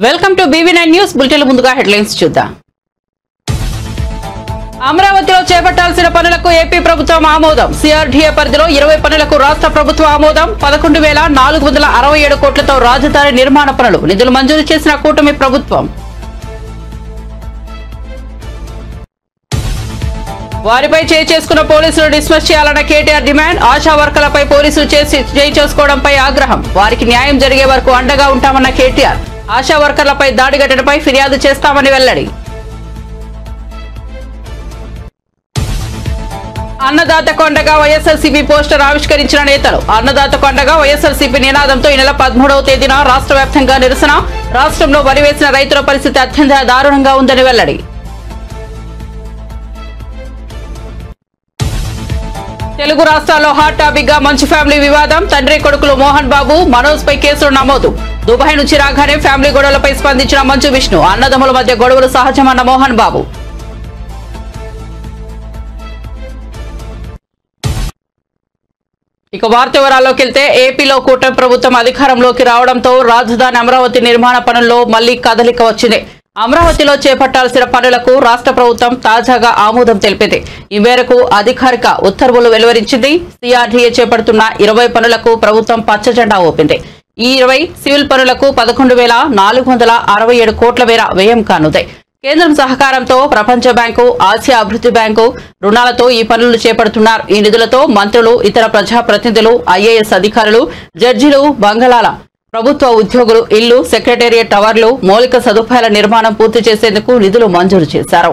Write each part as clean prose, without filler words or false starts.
Welcome to BV9 news bulletin ముందుగా headlines చూద్దాం. అమరావతిలో చేపట్టాల్సిన పనులకు ఏపీ ప్రభుత్వం ఆమోదం. CRDA పరిధిలో 20 పనులకు రాష్ట్ర ప్రభుత్వం ఆమోదం. 11,467 కోట్లతో రాజధాని నిర్మాణ పనులు నిధులు మంజూరు చేసిన కూటమి ప్రభుత్వం. వారిపై చేసుకున్న పోలీసులు డిస్మిస్ చేయాలన్న కేటీఆర్ డిమాండ్. ఆశా వర్కర్లపై పోలీసులు చేసుకోవడంపై ఆగ్రహం. వారికి న్యాయం జరిగే వరకు అండగా ఉంటామన్న కేటీఆర్. ఆశా వర్కర్లపై దాడి ఘటనపై ఫిర్యాదు చేస్తామని వెల్లడి. అన్నదాతకు అండగా వైఎస్ఆర్సీపీ పోస్టర్ ఆవిష్కరించిన నేతలు. అన్నదాతకు అండగా వైఎస్ఆర్సీపీ నినాదంతో ఈ నెల 13వ తేదీన రాష్ట్ర వ్యాప్తంగా నిరసన. రాష్ట్రంలో వరి వేసిన రైతుల పరిస్థితి అత్యంత దారుణంగా ఉందని వెల్లడి. తెలుగు రాష్ట్రాల్లో హాట్ టాపిక్ గా మంచు ఫ్యామిలీ వివాదం. తండ్రి కొడుకులు మోహన్ బాబు, మనోజ్ పై కేసులు నమోదు. దుబాయ్ నుంచి రాగానే ఫ్యామిలీ గొడవలపై స్పందించిన మంచు విష్ణు. అన్నదమ్ముల మధ్య గొడవలు సహజమన్న మోహన్ బాబు. ఇక వార్త వివరాల్లోకి వెళ్తే ఏపీలో కూటమి ప్రభుత్వం అధికారంలోకి రావడంతో రాజధాని అమరావతి నిర్మాణ పనుల్లో మళ్లీ కదలిక వచ్చింది. అమరావతిలో చేపట్టాల్సిన పనులకు రాష్ట్ర ప్రభుత్వం తాజాగా ఆమోదం తెలిపింది. ఈ మేరకు అధికారిక ఉత్తర్వులు వెలువరించింది. CRDA చేపడుతున్న 20 పనులకు ప్రభుత్వం పచ్చజెండా ఊపింది. ఈ 20 సివిల్ పనులకు 11,467 కోట్ల మేర వ్యయం కానుంది. కేంద్రం సహకారంతో ప్రపంచ బ్యాంకు, ఆసియా అభివృద్ధి బ్యాంకు రుణాలతో ఈ పనులు చేపడుతున్నారు. ఈ నిధులతో మంత్రులు, ఇతర ప్రజాప్రతినిధులు, IAS అధికారులు, జడ్జీలు, బంగళాల ప్రభుత్వ ఉద్యోగులు ఇళ్లు, సెక్రటేరియట్ టవర్లు, మౌలిక సదుపాయాల నిర్మాణం పూర్తి చేసేందుకు నిధులు మంజూరు చేశారు.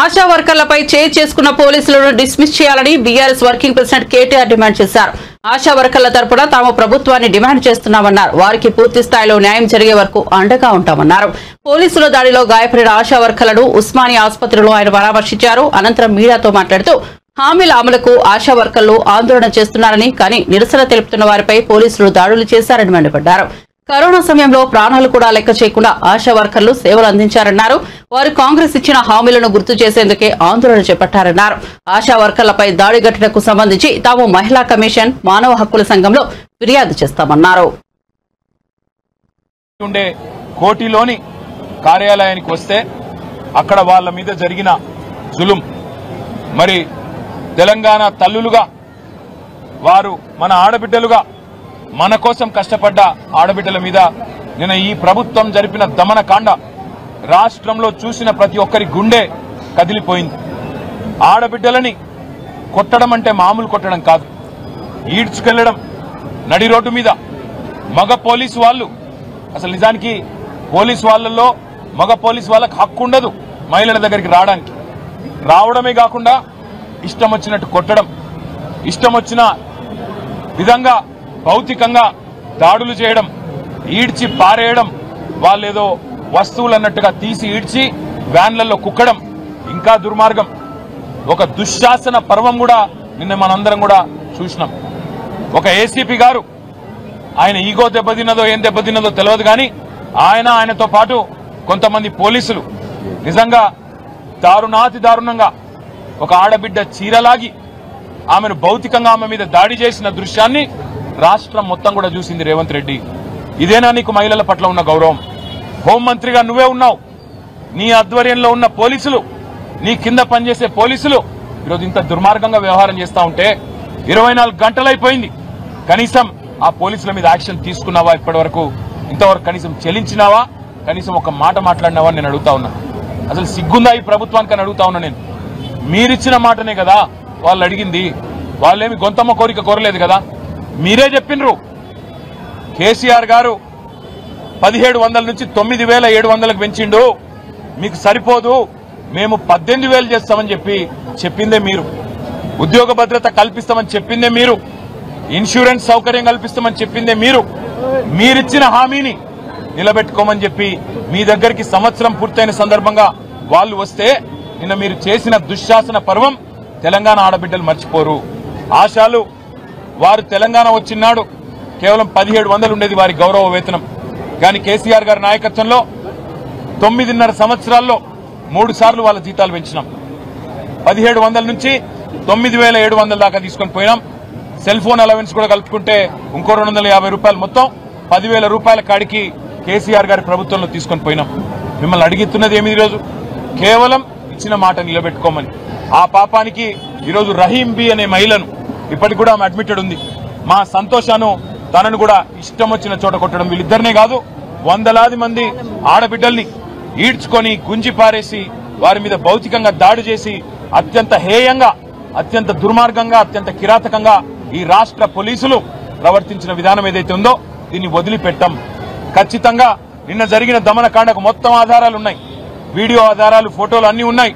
ఆశా వర్కర్లపై చేసుకున్న పోలీసులను డిస్మిస్ చేయాలని BRS working president KTR demand చేశారు. ఆశా వర్కర్ల తరపున తాము ప్రభుత్వాన్ని డిమాండ్ చేస్తున్నామన్నారు. వారికి పూర్తి స్థాయిలో న్యాయం జరిగే వరకు అండగా ఉంటామన్నారు. పోలీసుల దాడిలో గాయపడిన ఆశా వర్కర్లను ఉస్మానియా ఆసుపత్రిలో ఆయన పరామర్శించారు. అనంతరం మీడియాతో మాట్లాడుతూ హామీల అమలుకు ఆశా వర్కర్లు ఆందోళన చేస్తున్నారని, కానీ నిరసన తెలుపుతున్న వారిపై పోలీసులు దాడులు చేశారని మండిపడ్డారు. కరోనా సమయంలో ప్రాణాలు కూడా లెక్క చేయకుండా ఆశా వర్కర్లు సేవలు అందించారన్నారు. వారు కాంగ్రెస్ ఇచ్చిన హామీలను గుర్తు చేసేందుకే ఆందోళన చేపట్టారన్నారు. ఆశా వర్కర్లపై దాడి ఘటనకు సంబంధించి తాము మహిళా కమిషన్, మానవ హక్కుల సంఘంలో ఫిర్యాదు చేస్తామన్నారు. కోటిలోని కార్యాలయానికి వస్తే అక్కడ వాళ్ళ మీద జరిగిన జులుం, మరి తెలంగాణ తల్లులుగా వారు మన ఆడబిడ్డలుగా మన కోసం కష్టపడ్డ ఆడబిడ్డల మీద నిన్న ఈ ప్రభుత్వం జరిపిన దమనకాండ రాష్ట్రంలో చూసిన ప్రతి ఒక్కరి గుండె కదిలిపోయింది. ఆడబిడ్డలని కొట్టడం అంటే మామూలు కొట్టడం కాదు, ఈడ్చుకెళ్లడం నడి రోడ్డు మీద. మగ పోలీసు వాళ్ళు, అసలు నిజానికి పోలీసు వాళ్ళల్లో మగ పోలీసు వాళ్ళకి హక్కు ఉండదు మహిళల దగ్గరికి రావడానికి. రావడమే కాకుండా ఇష్టం వచ్చినట్టు కొట్టడం, ఇష్టం వచ్చిన విధంగా భౌతికంగా దాడులు చేయడం, ఈడ్చి పారేయడం, వాళ్ళేదో వస్తువులు అన్నట్టుగా తీసి ఈడ్చి వ్యాన్లలో కుక్కడం ఇంకా దుర్మార్గం. ఒక దుశ్శాసన పర్వం కూడా నిన్న మనందరం కూడా చూసినాం. ఒక ఏసీపీ గారు, ఆయన ఈగో దెబ్బతిన్నదో ఏం దెబ్బతిన్నదో తెలియదు, కానీ ఆయనతో పాటు కొంతమంది పోలీసులు నిజంగా దారుణాతి దారుణంగా ఒక ఆడబిడ్డ చీరలాగి ఆమెను భౌతికంగా ఆమె మీద దాడి చేసిన దృశ్యాన్ని రాష్ట్రం మొత్తం కూడా చూసింది. రేవంత్ రెడ్డి, ఇదేనా నీకు మహిళల పట్ల ఉన్న గౌరవం? హోంమంత్రిగా నువ్వే ఉన్నావు. నీ ఆధ్వర్యంలో ఉన్న పోలీసులు, నీ కింద పనిచేసే పోలీసులు ఈరోజు ఇంత దుర్మార్గంగా వ్యవహారం చేస్తా ఉంటే 24 గంటలైపోయింది. కనీసం ఆ పోలీసుల మీద యాక్షన్ తీసుకున్నావా? ఇప్పటి వరకు ఇంతవరకు కనీసం చెల్లించినావా? కనీసం ఒక మాట మాట్లాడినావా నేను అడుగుతా ఉన్నా. అసలు సిగ్గుందా ఈ ప్రభుత్వానికి అని అడుగుతా ఉన్నా నేను. మీరిచ్చిన మాటనే కదా వాళ్ళు అడిగింది. వాళ్ళేమి గొంతమ్మ కోరిక కోరలేదు కదా. మీరే చెప్పినరు, కేసీఆర్ గారు 1700 నుంచి 9700కు పెంచిండు, మీకు సరిపోదు, మేము 18,000 చేస్తామని చెప్పిందే మీరు. ఉద్యోగ భద్రత కల్పిస్తామని చెప్పిందే మీరు. ఇన్సూరెన్స్ సౌకర్యం కల్పిస్తామని చెప్పిందే మీరు. మీరిచ్చిన హామీని నిలబెట్టుకోమని చెప్పి మీ దగ్గరికి సంవత్సరం పూర్తయిన సందర్భంగా వాళ్ళు వస్తే నిన్న మీరు చేసిన దుశ్శాసన పర్వం తెలంగాణ ఆడబిడ్డలు మర్చిపోరు. ఆశాలు వారు తెలంగాణ వచ్చినాడు కేవలం 1700 ఉండేది వారి గౌరవ వేతనం. కానీ కేసీఆర్ గారి నాయకత్వంలో 9.5 సంవత్సరాల్లో 3 సార్లు వాళ్ళ జీతాలు పెంచినాం. 1700 నుంచి 9,700 దాకా తీసుకొని పోయినాం. సెల్ ఫోన్ అలవెన్స్ కూడా కలుపుకుంటే ఇంకో 250 రూపాయలు, మొత్తం 10,000 రూపాయల కాడికి కేసీఆర్ గారి ప్రభుత్వంలో తీసుకొని పోయినాం. మిమ్మల్ని అడిగిస్తున్నది ఏమి ఈరోజు? కేవలం ఇచ్చిన మాట నిలబెట్టుకోమని. ఆ పాపానికి ఈరోజు రహీం బి అనే మహిళను ఇప్పటికి కూడా ఆమె అడ్మిటెడ్ ఉంది. మా సంతోషాను తనను కూడా ఇష్టం వచ్చిన చోట కొట్టడం, వీళ్ళిద్దరినే కాదు వందలాది మంది ఆడబిడ్డల్ని ఈడ్చుకొని గుంజి పారేసి వారి మీద భౌతికంగా దాడి చేసి అత్యంత హేయంగా, అత్యంత దుర్మార్గంగా, అత్యంత కిరాతకంగా ఈ రాష్ట్ర పోలీసులు ప్రవర్తించిన విధానం ఏదైతే ఉందో దీన్ని వదిలిపెట్టాం. ఖచ్చితంగా నిన్న జరిగిన దమనకాండకు మొత్తం ఆధారాలు ఉన్నాయి, వీడియో ఆధారాలు, ఫోటోలు అన్ని ఉన్నాయి.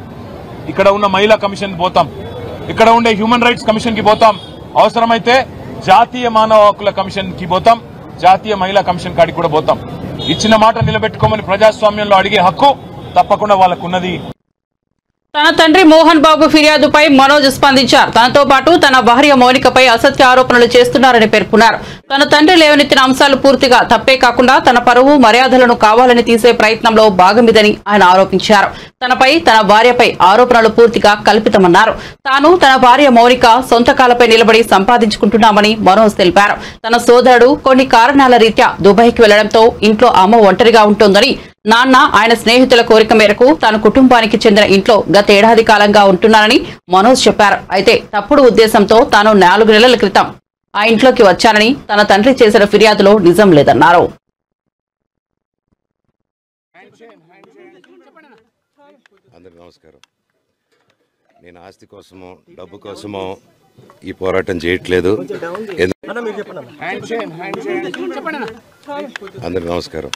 ఇక్కడ ఉన్న మహిళా కమిషన్ పోతాం, ఇక్కడ ఉండే హ్యూమన్ రైట్స్ కమిషన్ కి పోతాం, అవసరమైతే జాతీయ మానవ హక్కుల కమిషన్ కి పోతాం, జాతీయ మహిళా కమిషన్ కాడికి కూడా పోతాం. ఇచ్చిన మాట నిలబెట్టుకోమని ప్రజాస్వామ్యంలో అడిగే హక్కు తప్పకుండా వాళ్ళకున్నది. తన తండ్రి మోహన్ బాబు ఫిర్యాదుపై మనోజ్ స్పందించారు. తనతో పాటు తన భార్య మౌనికపై అసత్య ఆరోపణలు చేస్తున్నారని పేర్కొన్నారు. తన తండ్రి లేవనెత్తిన అంశాలు పూర్తిగా తప్పే కాకుండా తన పరువు మర్యాదలను కావాలని తీసే ప్రయత్నంలో భాగమిదని ఆయన ఆరోపించారు. తనపై, తన భార్యపై ఆరోపణలు పూర్తిగా కల్పితమన్నారు. తాను, తన భార్య మౌనిక సొంత కాలపై నిలబడి సంపాదించుకుంటున్నామని మనోజ్ తెలిపారు. తన సోదరుడు కొన్ని కారణాల రీత్యా దుబాయ్కి వెళ్లడంతో ఇంట్లో అమ్మ ఒంటరిగా ఉంటోందని, నాన్న ఆయన స్నేహితుల కోరిక మేరకు తన కుటుంబానికి చెందిన ఇంట్లో గత ఏడాది కాలంగా ఉంటున్నానని మనోజ్ చెప్పారు. అయితే తప్పుడు ఉద్దేశంతో తాను 4 నెలల క్రితం ఆ ఇంట్లోకి వచ్చానని తన తండ్రి చేసిన ఫిర్యాదులో నిజం లేదన్నారు. అందరికీ నమస్కారం. నేను ఆస్తి కోసమో డబ్బు కోసమో ఈ పోరాటం చేయట్లేదు. అందరికీ నమస్కారం.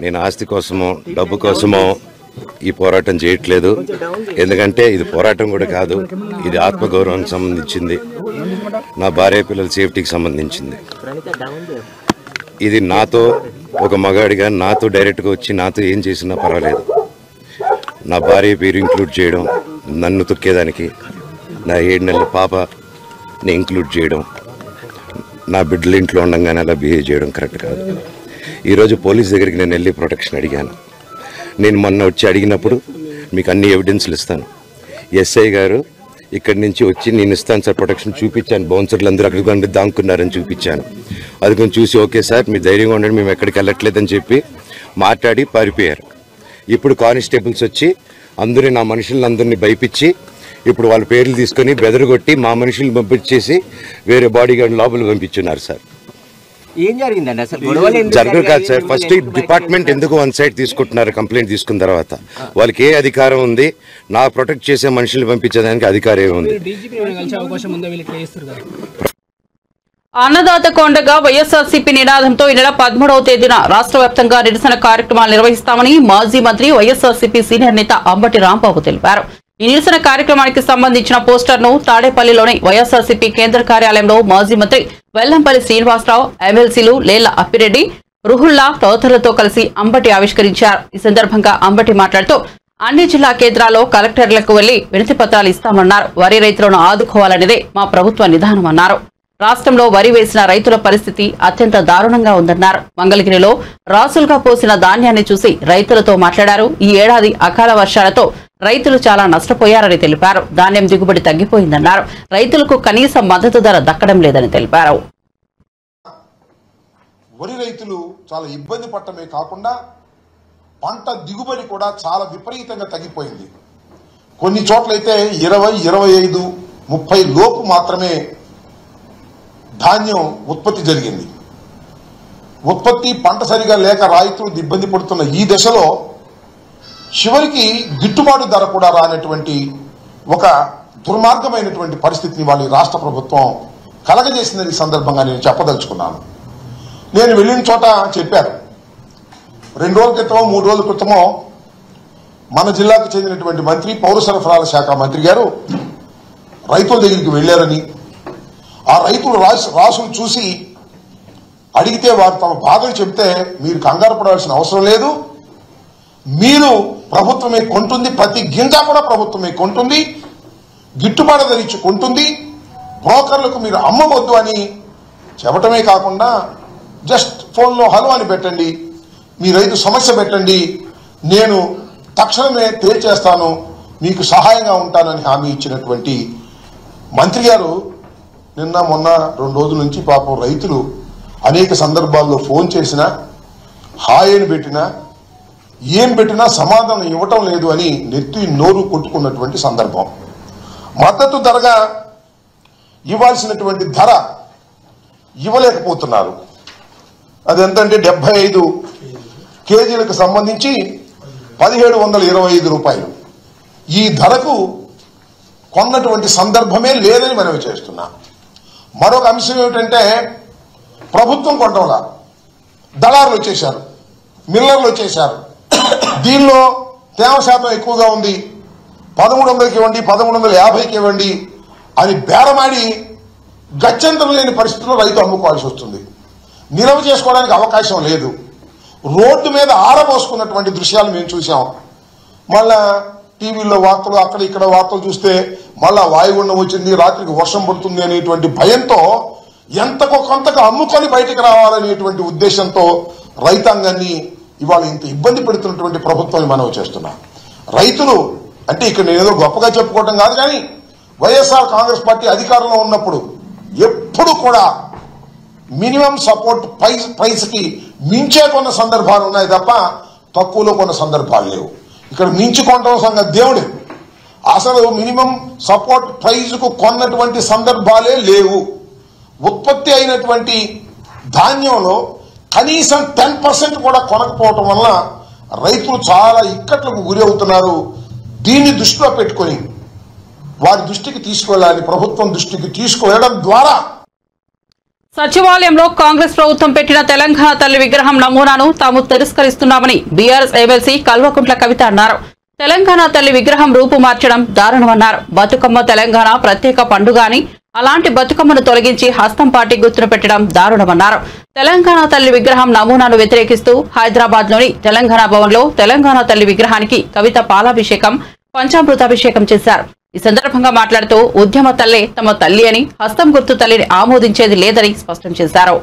నేను ఆస్తి కోసమో డబ్బు కోసమో ఈ పోరాటం చేయట్లేదు. ఎందుకంటే ఇది పోరాటం కూడా కాదు, ఇది ఆత్మగౌరవానికి సంబంధించింది, నా భార్య పిల్లల సేఫ్టీకి సంబంధించింది. ఇది నాతో ఒక మగాడిగా నాతో డైరెక్ట్గా వచ్చి నాతో ఏం చేసినా పర్వాలేదు. నా భార్య పేరు ఇంక్లూడ్ చేయడం, నన్ను తొక్కేదానికి, నా 7 నెలల పాపని ఇంక్లూడ్ చేయడం, నా బిడ్డల ఇంట్లో ఉండగానే అలా బిహేవ్ చేయడం కరెక్ట్ కాదు. ఈరోజు పోలీస్ దగ్గరికి నేను వెళ్ళి ప్రొటెక్షన్ అడిగాను. నేను మొన్న వచ్చి అడిగినప్పుడు మీకు అన్ని ఎవిడెన్స్లు ఇస్తాను. ఎస్ఐ గారు ఇక్కడి నుంచి వచ్చి నేను ఇస్తాను సార్ ప్రొటెక్షన్ చూపించాను. బౌన్సర్లు అందరూ అక్కడికి దాక్కున్నారని చూపించాను. అది కొంచెం చూసి ఓకే సార్ మీరు ధైర్యంగా ఉండండి, మేము ఎక్కడికి వెళ్ళట్లేదని చెప్పి మాట్లాడి పారిపోయారు. ఇప్పుడు కానిస్టేబుల్స్ వచ్చి అందరూ నా మనుషులందరినీ భయపించి ఇప్పుడు వాళ్ళ పేర్లు తీసుకొని బెదరగొట్టి మా మనుషులు పంపించేసి వేరే బాడీ గార్డ్ లోపల పంపించున్నారు సార్. ఏం జరిగిందండి అసలు? జరగదు కాదు సార్. ఫస్ట్ డిపార్ట్మెంట్ ఎందుకు వన్ సైడ్ తీసుకుంటున్నారు? కంప్లైంట్ తీసుకున్న తర్వాత వాళ్ళకి ఏ అధికారం ఉంది? నా ప్రొటెక్ట్ చేసే మనుషులు పంపించేదానికి అధికారం ఏముంది? అన్నదాత కొండగా వైఎస్ఆర్సీపీ నినాదంతో ఈ నెల 13వ తేదీన రాష్ట్ర వ్యాప్తంగా నిరసన కార్యక్రమాలు నిర్వహిస్తామని మాజీ మంత్రి వైఎస్ఆర్సీపీ సీనియర్ నేత అంబటి రాంబాబు తెలిపారు. ఈ నిరసన కార్యక్రమానికి సంబంధించిన పోస్టర్ను తాడేపల్లిలోని వైఎస్ఆర్సీపీ కేంద్ర కార్యాలయంలో మాజీ మంత్రి వెల్లంపల్లి శ్రీనివాసరావు, ఎమ్మెల్సీలు లేళ్ల అప్పిరెడ్డి, రుహుల్లా తదితరులతో కలిసి అంబటి ఆవిష్కరించారు. ఈ సందర్భంగా అంబటి మాట్లాడుతూ అన్ని జిల్లా కేంద్రాల్లో కలెక్టర్లకు వెళ్లి వినతి పత్రాలు ఇస్తామన్నారు. వరి రైతులను ఆదుకోవాలనేదే మా ప్రభుత్వ నిదానమన్నారు. రాష్ట్రంలో వరి వేసిన రైతుల పరిస్థితి అత్యంత దారుణంగా ఉందన్నారు. మంగళగిరిలో రాసులుగా పోసిన ధాన్యాన్ని చూసి రైతులతో మాట్లాడారు. ఈ ఏడాది అకాల వర్షాలతో రైతులు చాలా నష్టపోయారని తెలిపారు. ధాన్యం దిగుబడి తగ్గిపోయిందన్నారు. రైతులకు కనీస మద్దతు ధర దక్కడం లేదని తెలిపారు. వరి రైతులు చాలా ఇబ్బంది పడటమే కాకుండా పంట దిగుబడి కూడా చాలా విపరీతంగా తగ్గిపోయింది. కొన్ని చోట్లయితే 20, 25, 30 లోపు మాత్రమే ధాన్యం ఉత్పత్తి జరిగింది. ఉత్పత్తి పంట సరిగా లేక రైతులు ఇబ్బంది పడుతున్న ఈ దశలో చివరికి గిట్టుబాటు ధర కూడా రానటువంటి ఒక దుర్మార్గమైనటువంటి పరిస్థితిని వాళ్ళ రాష్ట్ర ప్రభుత్వం కలగజేసిందని ఈ సందర్భంగా నేను చెప్పదలుచుకున్నాను. నేను వెళ్ళిన చోట చెప్పారు. 2 రోజుల క్రితమో 3 రోజుల క్రితమో మన జిల్లాకు చెందినటువంటి మంత్రి, పౌర సరఫరాల శాఖ మంత్రి గారు రైతుల దగ్గరికి వెళ్లారని, ఆ రైతులు రాసులు చూసి అడిగితే వారు తమ బాధలు చెప్తే మీరు కంగారు పడాల్సిన అవసరం లేదు, మీరు ప్రభుత్వమే కొంటుంది, ప్రతి గింజ కూడా ప్రభుత్వమే కొంటుంది, గిట్టుబాటు ధర ఇచ్చి కొంటుంది, బ్రోకర్లకు మీరు అమ్మవద్దు అని చెప్పటమే కాకుండా జస్ట్ ఫోన్లో హలో అని పెట్టండి, మీ రైతు సమస్య పెట్టండి, నేను తక్షణమే తేల్చేస్తాను, మీకు సహాయంగా ఉంటానని హామీ ఇచ్చినటువంటి మంత్రి గారు నిన్న మొన్న 2 రోజుల నుంచి పాపం రైతులు అనేక సందర్భాల్లో ఫోన్ చేసినా హాయ్ అని పెట్టినా ఏం పెట్టినా సమాధానం ఇవ్వటం లేదు అని నెత్తి నోరు కొట్టుకున్నటువంటి సందర్భం. మద్దతు ధరగా ఇవ్వాల్సినటువంటి ధర ఇవ్వలేకపోతున్నారు. అదెంతంటే 75 కేజీలకు సంబంధించి 1725 రూపాయలు. ఈ ధరకు కొన్నటువంటి సందర్భమే లేదని మనవి చేస్తున్నా. మరొక అంశం ఏమిటంటే ప్రభుత్వం కొనడంలా దళారులు వచ్చేశారు, మిల్లర్లు వచ్చేశారు. దీనిలో తేమ శాతం ఎక్కువగా ఉంది, 1300కి ఇవ్వండి, 1350కి ఇవ్వండి అని బేరమాడి గత్యంతరం లేని పరిస్థితుల్లో రైతు అమ్ముకోవాల్సి వస్తుంది. నిల్వ చేసుకోవడానికి అవకాశం లేదు. రోడ్డు మీద ఆరబోసుకున్నటువంటి దృశ్యాలు మేము చూసాం. మళ్ళా టీవీల్లో వార్తలు, అక్కడ ఇక్కడ వార్తలు చూస్తే మళ్ళా వాయుగుండం వచ్చింది, రాత్రికి వర్షం పడుతుంది అనేటువంటి భయంతో ఎంతకో కొంతకు అమ్ముకొని బయటికి రావాలనేటువంటి ఉద్దేశంతో రైతాంగాన్ని ఇవాళ ఇంత ఇబ్బంది పెడుతున్నటువంటి ప్రభుత్వాన్ని మనం చేస్తున్నాం. రైతులు అంటే ఇక్కడ నేనేదో గొప్పగా చెప్పుకోవటం కాదు, కానీ వైఎస్ఆర్ కాంగ్రెస్ పార్టీ అధికారంలో ఉన్నప్పుడు ఎప్పుడు కూడా మినిమం సపోర్ట్ ప్రైస్ కి మించే కొన్న సందర్భాలు ఉన్నాయి తప్ప తక్కువలో కొన్న సందర్భాలు లేవు. ఇక్కడ మించి కొనడం సంగతి దేవుడే. అసలు మినిమం సపోర్ట్ ప్రైజ్ కు కొన్నటువంటి సందర్భాలే లేవు. ఉత్పత్తి అయినటువంటి ధాన్యంలో కనీసం 10% కూడా కొనకపోవటం వల్ల రైతులు చాలా ఇక్కట్లకు గురి అవుతున్నారు. దీన్ని దృష్టిలో పెట్టుకొని వారి దృష్టికి తీసుకువెళ్ళాలని, ప్రభుత్వం దృష్టికి తీసుకువెళ్ళడం ద్వారా సచివాలయంలో కాంగ్రెస్ ప్రభుత్వం పెట్టిన తెలంగాణ తల్లి విగ్రహం నమూనాను తాము తిరస్కరిస్తున్నామని బీఆర్ఎస్ ఎమ్మెల్సీ కల్వకుంట్ల కవిత అన్నారు. తెలంగాణ తల్లి విగ్రహం రూపు మార్చడం దారుణమన్నారు. బతుకమ్మ తెలంగాణ ప్రత్యేక పండుగ అని, అలాంటి బతుకమ్మను తొలగించి హస్తం పార్టీ గుర్తును పెట్టడం దారుణమన్నారు. తెలంగాణ తల్లి విగ్రహం నమూనాను వ్యతిరేకిస్తూ హైదరాబాద్ లోని తెలంగాణ భవన్ లో తెలంగాణ తల్లి విగ్రహానికి కవిత పాలాభిషేకం, పంచామృతాభిషేకం చేశారు. ఈ సందర్భంగా మాట్లాడుతూ ఉద్యమ తల్లే తమ తల్లి అని, హస్తం గుర్తు తల్లిని ఆమోదించేది లేదని స్పష్టం చేశారు.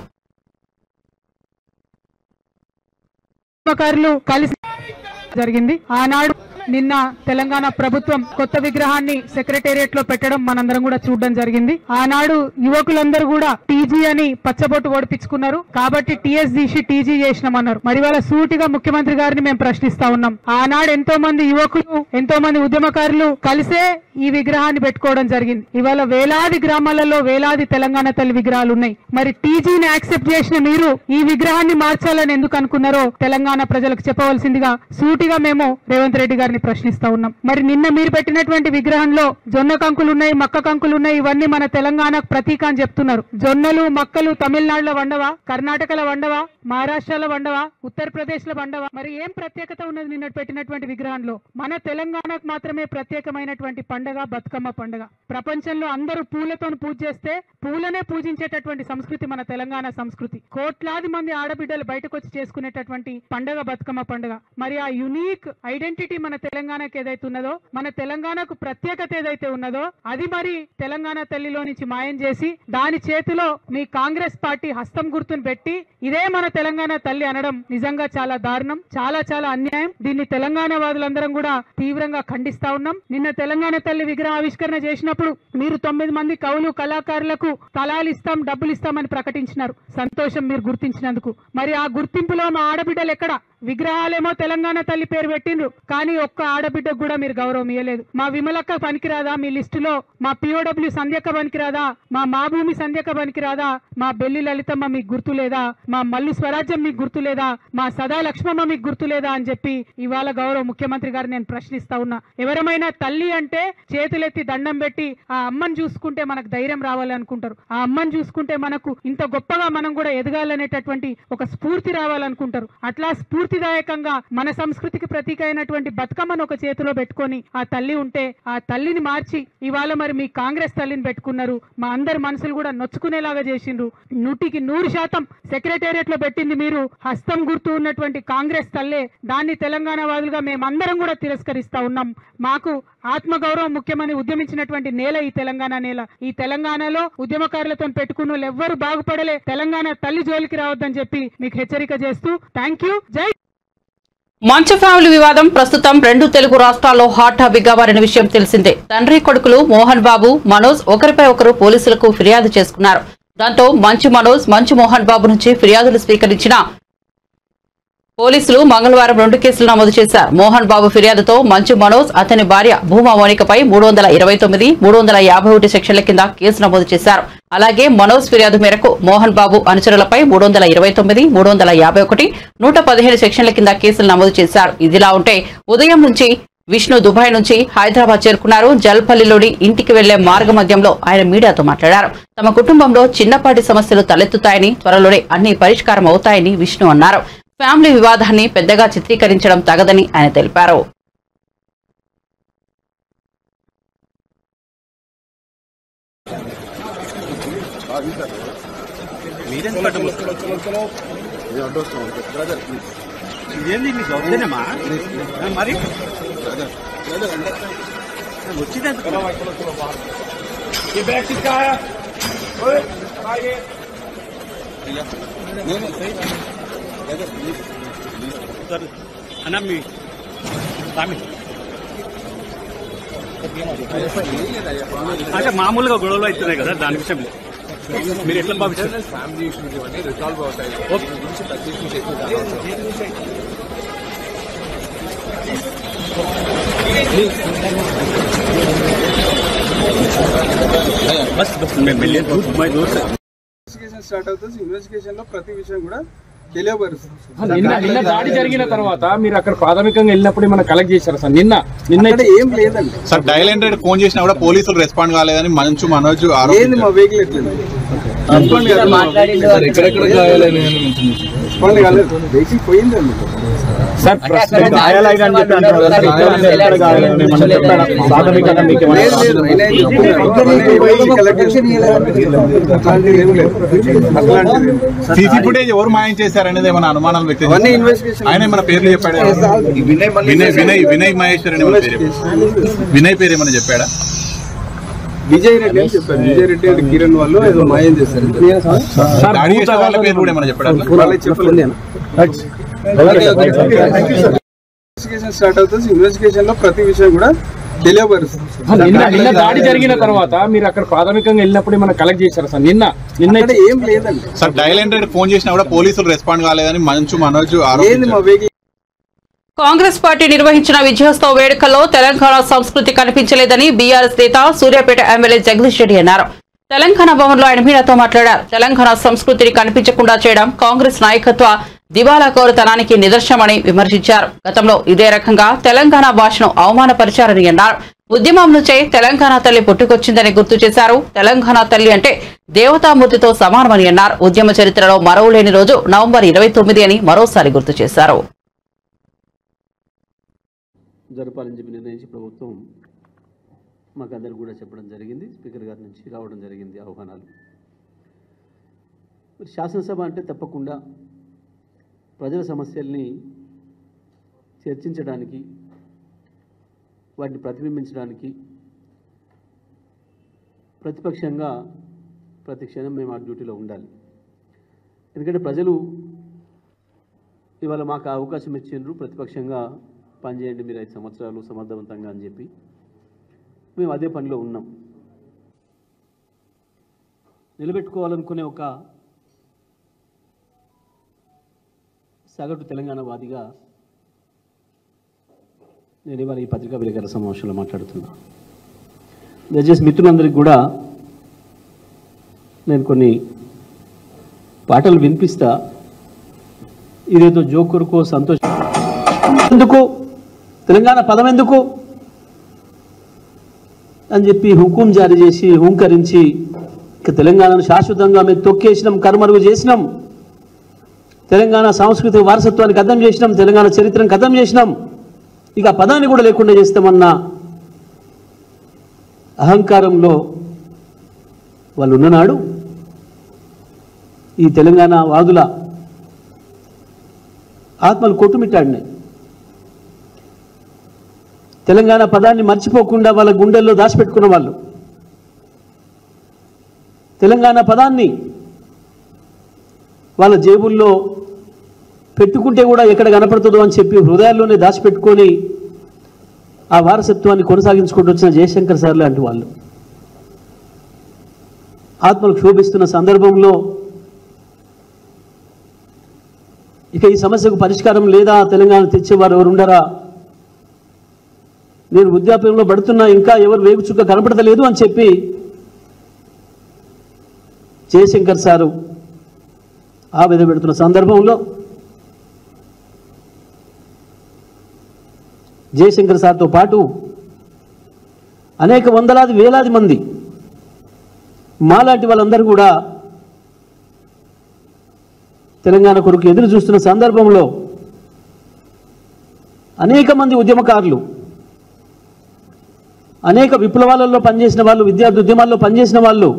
జరిగింది ఆనాడు నిన్న తెలంగాణ ప్రభుత్వం కొత్త విగ్రహాన్ని సెక్రటేరియట్ లో పెట్టడం మనందరం కూడా చూడడం జరిగింది. ఆనాడు యువకులందరూ కూడా టీజీ అని పచ్చబొట్టు ఓడిపించుకున్నారు కాబట్టి టీఎస్ తీసి టీజీ చేసినామన్నారు. మరి వాళ్ళ సూటిగా ముఖ్యమంత్రి గారిని మేము ప్రశ్నిస్తా ఉన్నాం. ఆనాడు ఎంతో మంది యువకులు, ఎంతో మంది ఉద్యమకారులు కలిసే ఈ విగ్రహాన్ని పెట్టుకోవడం జరిగింది. ఇవాళ వేలాది గ్రామాలలో వేలాది తెలంగాణ తల్లి విగ్రహాలు ఉన్నాయి. మరి టీజీని యాక్సెప్ట్ చేసిన మీరు ఈ విగ్రహాన్ని మార్చాలని ఎందుకు అనుకున్నారో తెలంగాణ ప్రజలకు చెప్పవలసిందిగా సూటిగా మేము రేవంత్ రెడ్డి గారిని ప్రశ్నిస్తా ఉన్నాం. మరి నిన్న మీరు పెట్టినటువంటి విగ్రహంలో జొన్న కంకులు ఉన్నాయి, మక్క కంకులు ఉన్నాయి. ఇవన్నీ మన తెలంగాణకు ప్రతీక అని చెప్తున్నారు. జొన్నలు మక్కలు తమిళనాడులో వండవా, కర్ణాటకలో వండవా, మహారాష్ట్రలో వండవా, ఉత్తరప్రదేశ్ లో వండవా? మరి ఏం ప్రత్యేకత ఉన్నది నిన్న పెట్టినటువంటి విగ్రహంలో? మన తెలంగాణకు మాత్రమే ప్రత్యేకమైనటువంటి పండుగ బతుకమ్మ పండుగ. ప్రపంచంలో అందరూ పూలతో పూజ చేస్తే పూలనే పూజించేటటువంటి సంస్కృతి మన తెలంగాణ సంస్కృతి. కోట్లాది మంది ఆడబిడ్డలు బయటకు వచ్చి చేసుకునేటటువంటి పండుగ బతుకమ్మ పండుగ. మరి ఆ యునీక్ ఐడెంటిటీ మన తెలంగాణకు ఏదైతే ఉన్నదో, మన తెలంగాణకు ప్రత్యేకత ఏదైతే ఉన్నదో అది మరి తెలంగాణ తల్లిలో నుంచి మాయం చేసి దాని చేతిలో మీ కాంగ్రెస్ పార్టీ హస్తం గుర్తును పెట్టి ఇదే మన తెలంగాణ తల్లి అనడం నిజంగా చాలా దారుణం, చాలా చాలా అన్యాయం. దీన్ని తెలంగాణ వాదులందరం కూడా తీవ్రంగా ఖండిస్తా ఉన్నాం. నిన్న తెలంగాణ తల్లి విగ్రహ ఆవిష్కరణ చేసినప్పుడు మీరు 9 మంది కవులు కళాకారులకు తలాలు ఇస్తాం, డబ్బులు ఇస్తామని ప్రకటించినారు. సంతోషం మీరు గుర్తించినందుకు. మరి ఆ గుర్తింపులో మా ఆడబిడ్డలు ఎక్కడ? విగ్రహాలేమో తెలంగాణ తల్లి పేరు పెట్టిండ్రు, కానీ ఒక్క ఆడబిడ్డకు కూడా మీరు గౌరవం ఇవ్వలేదు. మా విమలక్క పనికిరాదా మీ లిస్టులో? మా పిఓడబ్ల్యూ సంధ్యక్క పనికిరాదా? మా భూమి సంధ్యక్క పనికిరాదా? మా బెల్లి లలితమ్మ మీకు గుర్తు లేదా? మా మల్లు స్వరాజ్యం మీకు గుర్తు లేదా? మా సదా లక్ష్మమ్మ మీకు గుర్తు లేదా అని చెప్పి ఇవాళ గౌరవ ముఖ్యమంత్రి గారు నేను ప్రశ్నిస్తా ఉన్నా. ఎవరమైనా తల్లి అంటే చేతులెత్తి దండం పెట్టి ఆ అమ్మని చూసుకుంటే మనకు ధైర్యం రావాలనుకుంటారు. ఆ అమ్మని చూసుకుంటే మనకు ఇంత గొప్పగా మనం కూడా ఎదగాలనేటటువంటి ఒక స్ఫూర్తి రావాలనుకుంటారు. అట్లా స్ఫూర్తిదాయకంగా మన సంస్కృతికి ప్రతీక అయినటువంటి బతుకమ్మను ఒక చేతిలో పెట్టుకొని ఆ తల్లి ఉంటే ఆ తల్లిని మార్చి ఇవాళ మరి మీ కాంగ్రెస్ తల్లిని పెట్టుకున్నారు. మా అందరి మనసులు కూడా నొచ్చుకునేలాగా చేసిండ్రు. 100% సెక్రటేరియట్ లో పెట్టింది మీరు హస్తం గుర్తు ఉన్నటువంటి కాంగ్రెస్ తల్లే. దాన్ని తెలంగాణ వాదులుగా మేమందరం కూడా తిరస్కరిస్తా ఉన్నాం. మాకు ఆత్మగౌరవం ముఖ్యమని ఉద్యమించినటువంటి నేల ఈ తెలంగాణ నేల. ఈ తెలంగాణలో ఉద్యమకారులతో పెట్టుకున్న వాళ్ళు ఎవ్వరు బాగుపడలే. తెలంగాణ తల్లి జోలికి రావద్దని చెప్పి మీకు హెచ్చరిక చేస్తూ థ్యాంక్ యూ. జై మంచు ఫ్యామిలీ వివాదం ప్రస్తుతం 2 తెలుగు రాష్ట్రాల్లో హాట్ టాపిక్ గా మారిన విషయం తెలిసిందే. తండ్రి కొడుకులు మోహన్ బాబు, మనోజ్ ఒకరిపై ఒకరు పోలీసులకు ఫిర్యాదు చేసుకున్నారు. దాంతో మంచు మనోజ్, మంచు మోహన్ బాబు నుంచి ఫిర్యాదులు స్వీకరించిన పోలీసులు మంగళవారం 2 కేసులు నమోదు చేశారు. మోహన్ బాబు ఫిర్యాదుతో మంచు మనోజ్, అతని భార్య భూమా మోనికపై 329, 351 సెక్షన్ల కింద కేసు నమోదు చేశారు. అలాగే మనోజ్ ఫిర్యాదు మేరకు మోహన్ బాబు అనుచరులపై 329, 351, 115 సెక్షన్ల కింద కేసులు నమోదు చేశారు. ఇదిలా ఉంటే ఉదయం నుంచి విష్ణు దుబాయ్ నుంచి హైదరాబాద్ చేరుకున్నారు. జల్పల్లిలోని ఇంటికి వెళ్లే మార్గ మధ్యంలో ఆయన మీడియాతో మాట్లాడారు. తమ కుటుంబంలో చిన్నపాటి సమస్యలు తలెత్తుతాయని, త్వరలోనే అన్ని పరిష్కారం అవుతాయని విష్ణు అన్నారు. ఫ్యామిలీ వివాదాన్ని పెద్దగా చిత్రీకరించడం తగదని ఆయన తెలిపారు. అంటే మామూలుగా గొడవలు అవుతున్నాయి కదా, దాని విషయం మీరు ఎట్లా భావిస్తారు? ఫ్యామిలీ ఇష్యూస్ ఇవన్నీ రిజాల్వ్ అవుతాయి. ఇన్వెస్టిగేషన్ స్టార్ట్ అవుతుంది. ఇన్వెస్టిగేషన్ లో ప్రతి విషయం కూడా తెలియబరుస్తుంది. నిన్న దాడి జరిగిన తర్వాత మీరు అక్కడ ప్రాథమికంగా వెళ్ళినప్పుడు మనం కలెక్ట్ చేశారు సార్. నిన్న ఏం లేదండి సార్. డయల్ 100 ఫోన్ చేసినా కూడా పోలీసులు రెస్పాండ్ కాలేదని మంచు మనోజ్ ఏంది మా వెహికల్ ఎట్లేదు ఎక్కడెక్కడ గాయాలని రెస్పాండ్ కాలేదు. వెహికల్ పోయిందండి సార్. సీసీ ఫుటేజ్ ఎవరు మాయం చేశారనేది ఏమైనా అనుమానాలు వ్యక్తం ఆయన మన పేర్లు చెప్పాడు. వినయ్ మహేశ్వర్ అని వినయ్ పేరు ఏమైనా చెప్పాడా? విజయ్ రెడ్డి అని చెప్పారు. విజయ్ రెడ్డి అండ్ కిరణ్ వాళ్ళు ఏదో మాయం చేశారు. వాళ్ళ పేరు కూడా ఏమైనా చెప్పాడా? ఇన్వెస్టిగేషన్ స్టార్ట్ అవుతుంది. ఇన్వెస్టిగేషన్ లో ప్రతి విషయం కూడా తెలియబరుస్తుంది. నిన్న దాడి జరిగిన తర్వాత మీరు అక్కడ ప్రాథమికంగా వెళ్ళినప్పుడు మనం కలెక్ట్ చేశారు సార్. నిన్న ఏం లేదండి సార్. డయల్ 100 ఫోన్ చేసినా కూడా పోలీసులు రెస్పాండ్ కాలేదని మంచు మనోజ్ ఏంది మా వెహికల్. కాంగ్రెస్ పార్టీ నిర్వహించిన విజయోత్సవ వేడుకల్లో తెలంగాణ సంస్కృతి కనిపించలేదని బీఆర్ఎస్ నేత సూర్యాపేట ఎమ్మెల్యే జగదీష్ రెడ్డి అన్నారు. తెలంగాణ భవన్లో ఆయన మీడియాతో మాట్లాడారు. తెలంగాణ సంస్కృతిని కనిపించకుండా చేయడం కాంగ్రెస్ నాయకత్వ దివాలాకోరుతనానికి నిదర్శనమని విమర్శించారు. గతంలో ఇదే రకంగా తెలంగాణ భాషను అవమానపరిచారని అన్నారు. ఉద్యమం నుంచే తెలంగాణ తల్లి పుట్టుకొచ్చిందని గుర్తు చేశారు. తెలంగాణ తల్లి అంటే దేవతామూర్తితో సమానమని అన్నారు. ఉద్యమ చరిత్రలో మరవలేని రోజు నవంబర్ 29 అని మరోసారి గుర్తు చేశారు. జరపాలని చెప్పి నిర్ణయించి ప్రభుత్వం మాకందరికి కూడా చెప్పడం జరిగింది. స్పీకర్ గారి నుంచి రావడం జరిగింది ఆహ్వానాలు. మరి శాసనసభ అంటే తప్పకుండా ప్రజల సమస్యల్ని చర్చించడానికి, వాటిని ప్రతిబింబించడానికి ప్రతిపక్షంగా ప్రతి క్షణం మేము ఆ డ్యూటీలో ఉండాలి. ఎందుకంటే ప్రజలు ఇవాళ మాకు అవకాశం ఇచ్చిండ్రు, ప్రతిపక్షంగా పనిచేయండి మీరు 5 సంవత్సరాలు సమర్థవంతంగా అని చెప్పి మేము అదే పనిలో ఉన్నాం. నిలబెట్టుకోవాలనుకునే ఒక సగటు తెలంగాణ వాదిగా నేను ఇవాళ ఈ పత్రికా విలేకరుల సమావేశంలో మాట్లాడుతున్నా. దయచేసి మిత్రులందరికీ కూడా నేను కొన్ని పాటలు వినిపిస్తా. ఇదేదో జోకురుకో సంతోషం ఎందుకు, తెలంగాణ పదం ఎందుకు అని చెప్పి హుకుం జారీ చేసి హుంకరించి ఇక తెలంగాణను శాశ్వతంగా మేము తొక్కేసినాం, కనుమరుగు చేసినాం, తెలంగాణ సాంస్కృతిక వారసత్వానికి అర్థం చేసినాం, తెలంగాణ చరిత్రను అర్థం చేసినాం, ఇక ఆ పదాన్ని కూడా లేకుండా చేస్తామన్న అహంకారంలో వాళ్ళు ఉన్ననాడు ఈ తెలంగాణ వాదుల ఆత్మలు కొట్టుమిట్టాడినాయి. తెలంగాణ పదాన్ని మర్చిపోకుండా వాళ్ళ గుండెల్లో దాచిపెట్టుకున్న వాళ్ళు తెలంగాణ పదాన్ని వాళ్ళ జేబుల్లో పెట్టుకుంటే కూడా ఎక్కడ కనపడుతుందో అని చెప్పి హృదయాల్లోనే దాచిపెట్టుకొని ఆ వారసత్వాన్ని కొనసాగించుకుంటూ వచ్చిన జయశంకర్ సార్ లాంటి వాళ్ళు ఆత్మలు క్షోభిస్తున్న సందర్భంలో ఇక ఈ సమస్యకు పరిష్కారం లేదా, తెలంగాణ తెచ్చేవారు ఎవరు ఉండరా, నేను వృద్ధాప్యంలో పడుతున్నా, ఇంకా ఎవరు వేగు చుక్క కనపడతలేదు అని చెప్పి జయశంకర్ సారు ఆవేదన పెడుతున్న సందర్భంలో జయశంకర్ సార్తో పాటు అనేక వందలాది వేలాది మంది మాలాంటి వాళ్ళందరూ కూడా తెలంగాణ కొరకు ఎదురు చూస్తున్న సందర్భంలో అనేక మంది ఉద్యమకారులు, అనేక విప్లవాలలో పనిచేసిన వాళ్ళు, విద్యార్థి ఉద్యమాల్లో పనిచేసిన వాళ్ళు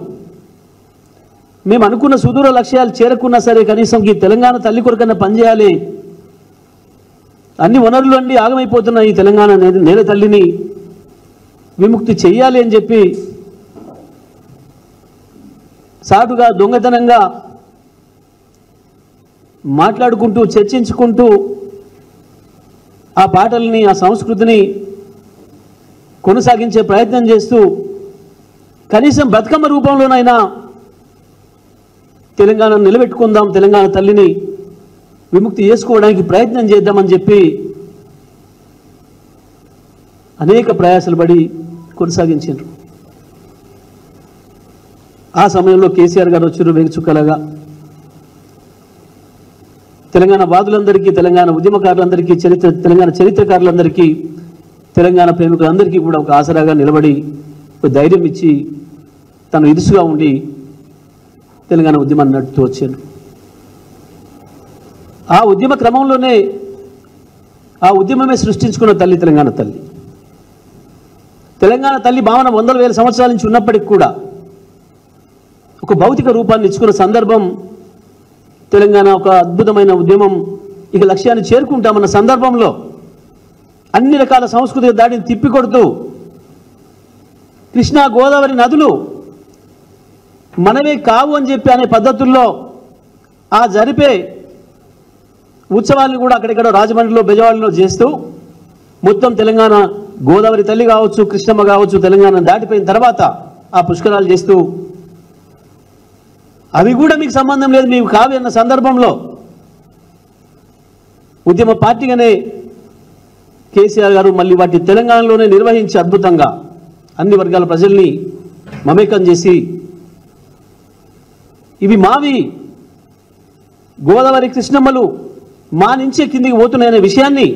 మేము అనుకున్న సుదూర లక్ష్యాలు చేరుకున్నా సరే కనీసం ఈ తెలంగాణ తల్లి కొరకన్నా పనిచేయాలి, అన్ని వనరులు అండి ఆగమైపోతున్న ఈ తెలంగాణ నేల తల్లిని విముక్తి చెయ్యాలి అని చెప్పి సాటుగా దొంగతనంగా మాట్లాడుకుంటూ చర్చించుకుంటూ ఆ పాటల్ని, ఆ సంస్కృతిని కొనసాగించే ప్రయత్నం చేస్తూ కనీసం బతుకమ్మ రూపంలోనైనా తెలంగాణను నిలబెట్టుకుందాం, తెలంగాణ తల్లిని విముక్తి చేసుకోవడానికి ప్రయత్నం చేద్దామని చెప్పి అనేక ప్రయాసాలు పడి కొనసాగించారు. ఆ సమయంలో కేసీఆర్ గారు వచ్చారు వెలుచుక్కలాగా. తెలంగాణ వాదులందరికీ, తెలంగాణ ఉద్యమకారులందరికీ, తెలంగాణ చరిత్రకారులందరికీ, తెలంగాణ ప్రేమికులందరికీ కూడా ఒక ఆసరాగా నిలబడి ఒక ధైర్యం ఇచ్చి తను ఇరుసుగా ఉండి తెలంగాణ ఉద్యమాన్ని నడుపుతూ వచ్చాను. ఆ ఉద్యమ క్రమంలోనే ఆ ఉద్యమమే సృష్టించుకున్న తల్లి తెలంగాణ తల్లి. తెలంగాణ తల్లి భావన వందల వేల సంవత్సరాల నుంచి ఉన్నప్పటికీ కూడా ఒక భౌతిక రూపాన్ని ఇచ్చుకున్న సందర్భం తెలంగాణ ఒక అద్భుతమైన ఉద్యమం ఇక లక్ష్యాన్ని చేరుకుంటామన్న సందర్భంలో అన్ని రకాల సంస్కృతిక దాడిని తిప్పికొడుతూ కృష్ణా గోదావరి నదులు మనమే కావు అని చెప్పి అనే పద్ధతుల్లో ఆ జరిపే ఉత్సవాలను కూడా అక్కడెక్కడో రాజమండ్రిలో, బెజవాడలో చేస్తూ మొత్తం తెలంగాణ గోదావరి తల్లి కావచ్చు, కృష్ణమ్మ కావచ్చు, తెలంగాణ దాటిపోయిన తర్వాత ఆ పుష్కరాలు చేస్తూ అవి కూడా మీకు సంబంధం లేదు, మీకు కావి అన్న సందర్భంలో ఉద్యమ పార్టీగానే కేసీఆర్ గారు మళ్ళీ వాటి తెలంగాణలోనే నిర్వహించి అద్భుతంగా అన్ని వర్గాల ప్రజల్ని మమేకం చేసి ఇవి మావి, గోదావరి కృష్ణమ్మలు మా నుంచే కిందికి పోతున్నాయనే విషయాన్ని,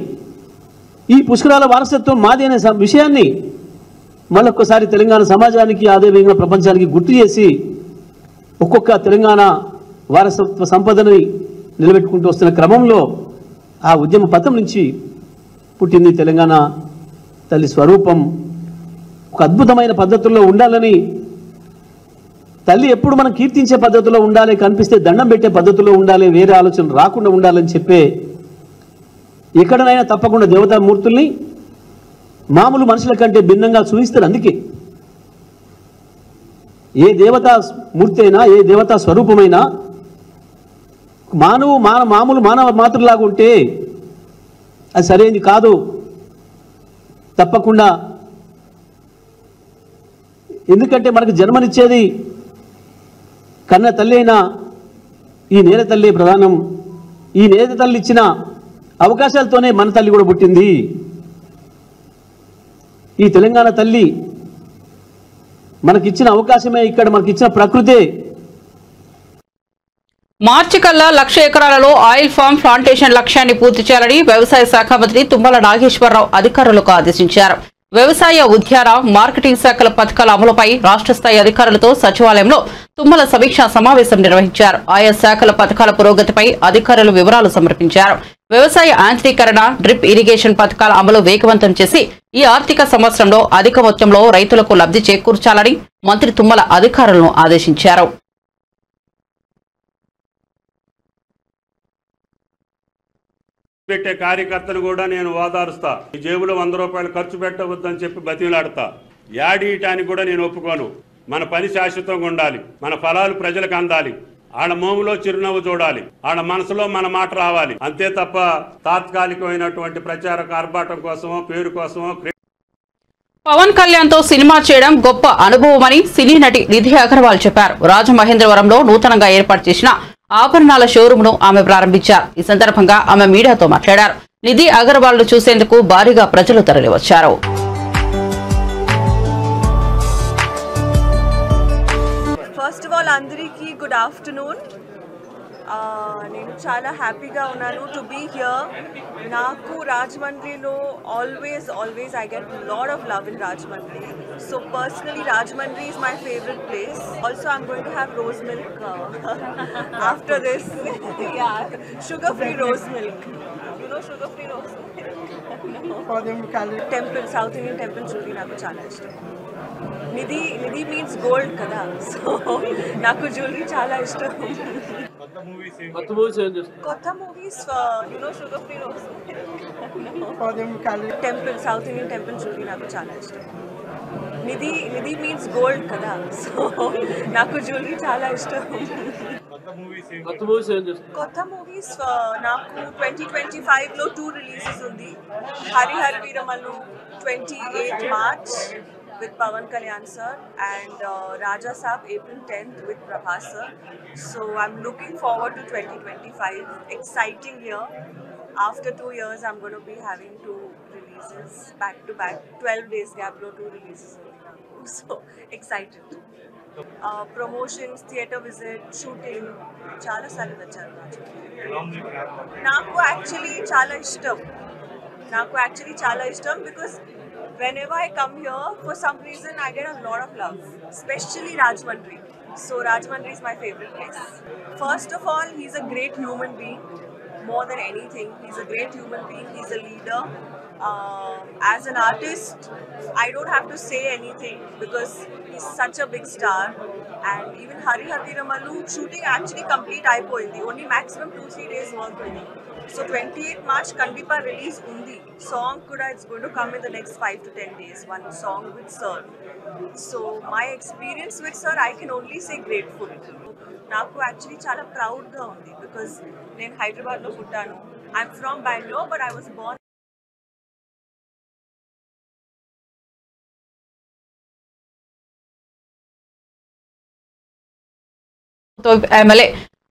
ఈ పుష్కరాల వారసత్వం మాది అనే విషయాన్ని మళ్ళొక్కసారి తెలంగాణ సమాజానికి, అదేవిధంగా ప్రపంచానికి గుర్తు చేసి ఒక్కొక్క తెలంగాణ వారసత్వ సంపదని నిలబెట్టుకుంటూ వస్తున్న క్రమంలో ఆ ఉద్యమ పథం నుంచి పుట్టింది తెలంగాణ తల్లి స్వరూపం. ఒక అద్భుతమైన పద్ధతుల్లో ఉండాలని, తల్లి ఎప్పుడు మనం కీర్తించే పద్ధతిలో ఉండాలి, కనిపిస్తే దండం పెట్టే పద్ధతిలో ఉండాలి, వేరే ఆలోచనలు రాకుండా ఉండాలని చెప్పే ఎక్కడనైనా తప్పకుండా దేవతామూర్తుల్ని మామూలు మనుషుల కంటే భిన్నంగా చూపిస్తారు. అందుకే ఏ దేవతా మూర్తి అయినా, ఏ దేవతా స్వరూపమైనా మామూలు మానవ మాతృలాగా ఉంటే అది సరైనది కాదు. తప్పకుండా, ఎందుకంటే మనకు జన్మనిచ్చేది కన్న తల్లి అయినా ఈ నేల తల్లి ప్రధానం. ఈ నేల తల్లి ఇచ్చిన అవకాశాలతోనే మన తల్లి కూడా పుట్టింది. ఈ తెలంగాణ తల్లి మనకిచ్చిన అవకాశమే, ఇక్కడ మనకిచ్చిన ప్రకృతే. మార్చి కల్లా 1,00,000 ఎకరాలలో ఆయిల్ ఫామ్ ప్లాంటేషన్ లక్ష్యాన్ని పూర్తి చేయాలని వ్యవసాయ శాఖ మంత్రి తుమ్మల నాగేశ్వరరావు అధికారులకు ఆదేశించారు. వ్యవసాయ, ఉద్యాన, మార్కెటింగ్ శాఖల పథకాల అమలుపై రాష్ట్ర స్థాయి అధికారులతో సచివాలయంలో తుమ్మల సమీక్షా సమావేశం నిర్వహించారు. ఆయా శాఖల పథకాల పురోగతిపై అధికారులు వివరాలు సమర్పించారు. వ్యవసాయ యాంత్రీకరణ, డ్రిప్ ఇరిగేషన్ పథకాల అమలు వేగవంతం చేసి ఈ ఆర్థిక సంవత్సరంలో అధిక మొత్తంలో రైతులకు లబ్ధి చేకూర్చాలని మంత్రి తుమ్మల అధికారులను ఆదేశించారు. పెట్టే కార్యకర్తను కూడా నేను ఓదారుస్తా. ఈ జేబులో 100 రూపాయలు ఖర్చు పెట్టవద్దని చెప్పి బతిలాడతా. యాడీయటానికి కూడా నేను ఒప్పుకోను. మన పని శాశ్వతంగా ఉండాలి, మన ఫలాలు ప్రజలకు అందాలి. ఆడ మోములో చిరునవ్వు చూడాలి, ఆడ మనసులో మన మాట రావాలి. అంతే తప్ప తాత్కాలికమైనటువంటి ప్రచార ఆర్భాటం కోసమో పేరు కోసమో. పవన్ కళ్యాణ్ తో సినిమా చేయడం గొప్ప అనుభవమని సినీ నటి నిధి అగర్వాల్ చెప్పారు. రాజమహేంద్రవరంలో నూతనంగా ఏర్పాటు చేసిన ఆభరణాల షోరూమ్ ను ఆమె ప్రారంభించారు. ఈ సందర్భంగా ఆమె మీడియాతో మాట్లాడారు. నిధి అగర్వాల్ ను చూసేందుకు భారీగా ప్రజలు తరలివచ్చారు. ఫస్ట్ ఆఫ్ ఆల్ అందరికీ గుడ్ ఆఫ్టర్నూన్. నేను చాలా హ్యాపీగా ఉన్నాను టు బీ హియర్. నాకు రాజమండ్రిలో always I get a lot of love in Rajahmundry. So personally Rajahmundry is my favorite place. Also I'm going to have rose milk after this. Yeah, sugar free rose milk. You know sugar free rose milk? Temple, South Indian temple jewelry నాకు చాలా ఇష్టం. నిధి means gold కదా, so నాకు jewellery చాలా ఇష్టం. కొత్త movies sugar free rose temple, south Indian temple jewellery నాకు చాలా ఇష్టం. నిధి మీన్స్ గోల్డ్ కదా, సో నాకు జ్యువెలరీ చాలా ఇష్టం. కొత్త మూవీస్ నాకు 2025లో 2 రిలీజెస్ ఉంది. Harihara Veeramallu 28 March with Pavan Kalyan sir, and Raja Saab April 10th with Prabhas sir. So I'm looking forward to 2025. Exciting year. After 2 years I'm going to be having 2 releases back to back. 12 days gap lo 2 releases. So excited. Promotions, theatre visit, shooting, chala salu vacharu. Naku actually chala ishtam because whenever I come here, for some reason I get a lot of love, especially Rajahmundry. So Rajahmundry is my favorite place. First of all, he's a great human being. More than anything, he's a great human being. He's a leader. As an artist, I don't have to say anything because he's such a big star. And even Hariharan Veeramallu shooting actually complete అయిపోయింది. Only maximum 2-3 days work ఉంది. So 28 March Kandipa release undi. Song kuda it's going to come in the next 5 to 10 days. One song with sir. So my experience with sir, I can only say grateful. Naku actually chala proud ga undi because nen Hyderabad lo puttanu. I'm from Bangalore but I was born MLA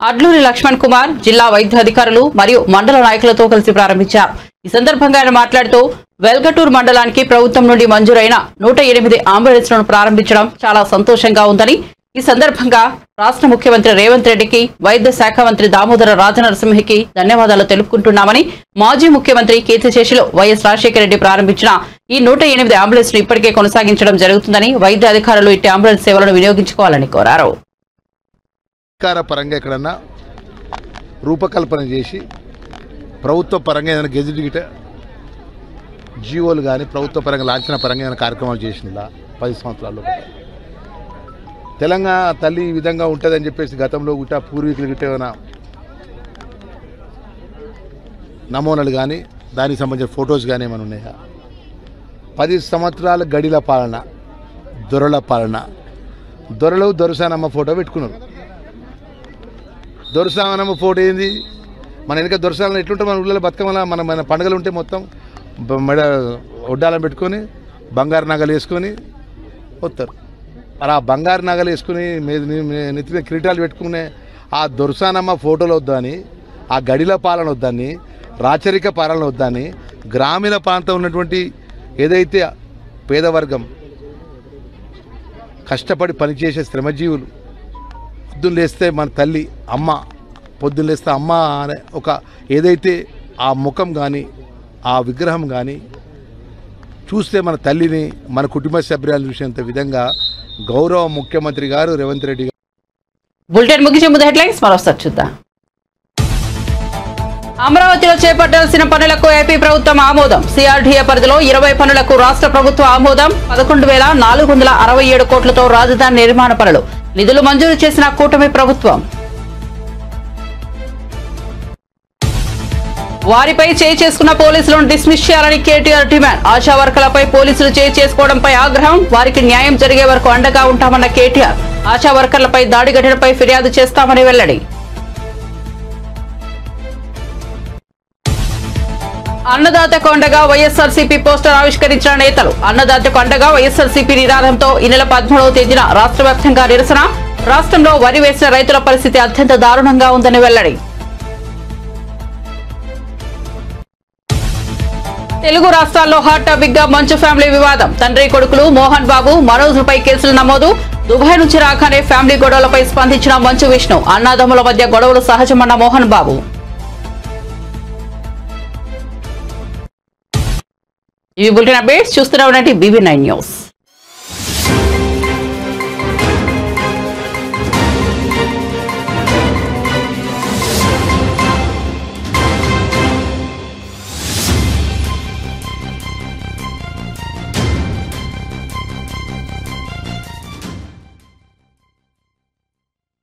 Adluri Lakshman Kumar జిల్లా వైద్యాధికారులు మరియు మండల నాయకులతో కలిసి ప్రారంభించారు. ఈ సందర్భంగా ఆయన మాట్లాడుతూ వెల్గటూర్ మండలానికి ప్రభుత్వం నుండి మంజూరైన 108 అంబులెన్స్లను ప్రారంభించడం చాలా సంతోషంగా ఉందని, ఈ సందర్భంగా రాష్ట్ర ముఖ్యమంత్రి రేవంత్ రెడ్డికి, వైద్య శాఖ మంత్రి దామోదర రాజనరసింహకి ధన్యవాదాలు తెలుపుకుంటున్నామని, మాజీ ముఖ్యమంత్రి కీర్తిశేషులు వైఎస్ రాజశేఖర రెడ్డి ప్రారంభించిన ఈ 108 అంబులెన్స్ను ఇప్పటికే కొనసాగించడం జరుగుతుందని, వైద్య అధికారులు ఇట్టి అంబులెన్స్ సేవలను వినియోగించుకోవాలని కోరారు. అధికార పరంగా ఎక్కడన్నా రూపకల్పన చేసి ప్రభుత్వ పరంగా ఏదైనా గెజిట్ జీవోలు కానీ ప్రభుత్వ పరంగా లాంఛన పరంగా ఏదైనా కార్యక్రమాలు చేసిందా 10 సంవత్సరాల్లో? తెలంగాణ తల్లి ఈ విధంగా ఉంటుందని చెప్పేసి గతంలో గుట్ట పూర్వీకులు గిట్ట ఏమైనా నమూనాలు కానీ దానికి సంబంధించిన ఫొటోస్ కానీ ఏమైనా ఉన్నాయా? 10 సంవత్సరాల గడిల పాలన, దొరల పాలన. దొరలు దొరసానమ్మ ఫోటో పెట్టుకున్నారు. దొరసానమ్మ ఫోటో ఏంది? మన వెనక దొరసాలను ఎట్లుంటే మన ఊళ్ళో బతుకమ్మల మన పండుగలు ఉంటే మొత్తం మెడ ఒడ్డాలను పెట్టుకొని బంగారు నగలు వేసుకొని వస్తారు. మరి ఆ బంగారు నగలు వేసుకుని నెత్తి మీద కిరీటాలు పెట్టుకునే ఆ దొరసానమ్మ ఫోటోలు వద్దని, ఆ గడిల పాలన వద్దని, రాచరిక పాలన వద్దని, గ్రామీణ ప్రాంతం ఉన్నటువంటి ఏదైతే పేదవర్గం కష్టపడి పనిచేసే శ్రమజీవులు పొద్దున్న లేస్తే మన తల్లి అమ్మ, పొద్దున్న లేస్తే అమ్మ అనే ఒక ఏదైతే ఆ ముఖం కానీ ఆ విగ్రహం కానీ చూస్తే మన తల్లిని, మన కుటుంబ సభ్యులను చూసేంత విధంగా గౌరవ ముఖ్యమంత్రి గారు రేవంత్ రెడ్డి గారు. బులెటిన్ ముగించే ముందు హెడ్లైన్స్ మరోసారి చూద్దాం. అమరావతిలో చేపట్టాల్సిన పనులకు ఏపీ ప్రభుత్వం ఆమోదం. సిఆర్డీఏ పరిధిలో 20 పనులకు రాష్ట్ర ప్రభుత్వం ఆమోదం. 11,467 కోట్లతో రాజధాని నిర్మాణ పనులు. నిధులు మంజూరు చేసిన కూటమి ప్రభుత్వం. వారిపై చేయి చేసుకున్న పోలీసులను డిస్మిస్ చేయాలని కేటీఆర్ డిమాండ్. ఆశా వర్కర్లపై పోలీసులు చేయి చేసుకోవడంపై ఆగ్రహం. వారికి న్యాయం జరిగే వరకు అండగా ఉంటామన్న కేటీఆర్. ఆశా వర్కర్లపై దాడి ఘటనపై ఫిర్యాదు చేస్తామని వెల్లడి. అన్నదాతకు అండగా వైఎస్ఆర్సీపీ పోస్టర్ ఆవిష్కరించిన నేతలు. అన్నదాతకు అండగా వైఎస్ఆర్సీపీ నినాదంతో ఈ నెల 13వ తేదీన రాష్ట్ర వ్యాప్తంగా నిరసన. రాష్ట్రంలో వరి వేసిన రైతుల పరిస్థితి అత్యంత దారుణంగా ఉందని వెల్లడి. తెలుగు రాష్ట్రాల్లో హాట్ టాపిక్ గా మంచు ఫ్యామిలీ వివాదం. తండ్రి కొడుకులు మోహన్ బాబు, మనోజ్లపై కేసులు నమోదు. దుబాయ్ నుంచి రాగానే ఫ్యామిలీ గొడవలపై స్పందించిన మంచు విష్ణు. అన్నాదమ్ముల మధ్య గొడవలు సహజమన్న మోహన్ బాబు. ఇవి బులెటిన్ అప్డేట్స్. చూస్తూనే ఉండండి BB9 న్యూస్.